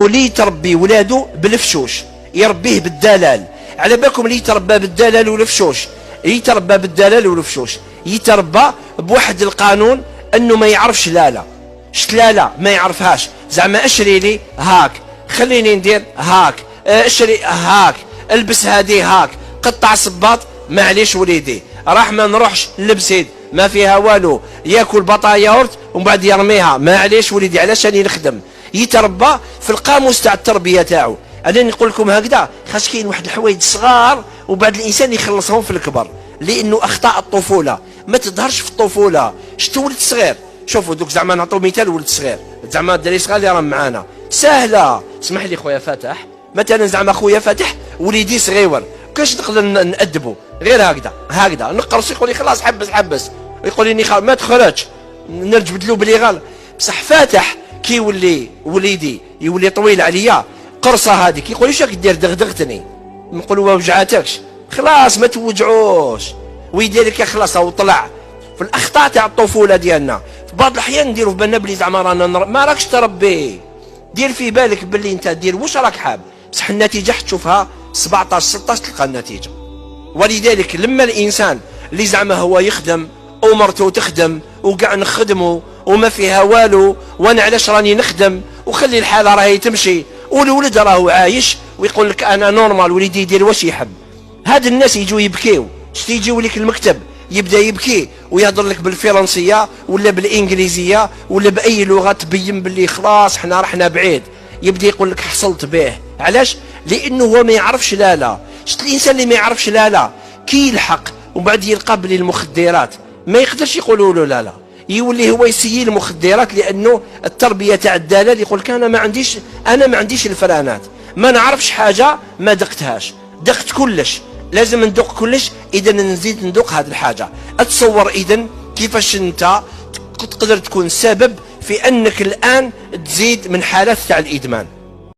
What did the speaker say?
واللي يتربي ولادو بالفشوش يربيه بالدلال. على بالكم اللي يتربى بالدلال والفشوش، يتربى بالدلال والفشوش يتربى بواحد القانون انه ما يعرفش لا شتلاله ما يعرفهاش. زعما اشري لي هاك، خليني ندير هاك، اشري هاك، البس هادي هاك، قطع صباط معليش وليدي، راح ما نروحش نلبس ما فيها والو، ياكل بطاطا ياورت ومن بعد يرميها، معليش وليدي علاش راني نخدم. يتربى في القاموس تاع التربيه تاعو. انا نقول لكم هكذا خاص كاين واحد الحوايج صغار وبعد الانسان يخلصهم في الكبر، لانه اخطاء الطفوله ما تظهرش في الطفوله. شتو ولد صغير، شوفوا دوك زعما نعطوا مثال ولد صغير، زعما الدري صغير اللي راه معانا سهله. اسمح لي خويا فاتح، مثلا زعما خويا فاتح وليدي صغيور كاش نقدر نأدبه غير هكذا نقرص، يقول لي خلاص حبس، يقول لي ما تخرجش، نرجبد له بلي غلط. بصح فاتح كي يولي وليدي يولي طويل عليا قرصه هذيك يقول لي شاك دير دغدغتني، نقول له ما وجعتكش، خلاص ما توجعوش ويديرك خلاص او طلع. في الاخطاء تاع الطفوله ديالنا في بعض الاحيان نديروا في بالنا بلي زعما رانا ما راكش تربي، دير في بالك بلي انت دير واش راك حاب، بصح النتيجه حتشوفها 17 16 تلقى النتيجه. ولذلك لما الانسان اللي زعما هو يخدم ومرته تخدم وكاع نخدموا وما فيها والو، وانا علاش راني نخدم وخلي الحاله راهي تمشي والولد راهو عايش ويقول لك انا نورمال وليدي يدير واش يحب، هاد الناس يجوا يبكيو، شتي يجيو لك المكتب يبدا يبكي ويهضر لك بالفرنسيه ولا بالانجليزيه ولا باي لغه تبين باللي خلاص حنا رحنا بعيد، يبدا يقول لك حصلت به. علاش؟ لانه هو ما يعرفش لا. شت الانسان اللي ما يعرفش لا كي يلحق ومن بعد يلقى بلي المخدرات ما يقدرش يقولوا له لا، يولي هو يسيي المخدرات، لانه التربيه تاع الدلال يقول لك انا ما عنديش الفرانات، ما نعرفش حاجه ما دقتهاش، دقت كلش، لازم ندق كلش، اذا نزيد ندق هذه الحاجه. اتصور اذا كيفاش انت تقدر تكون سبب في انك الان تزيد من حالات تاع الادمان.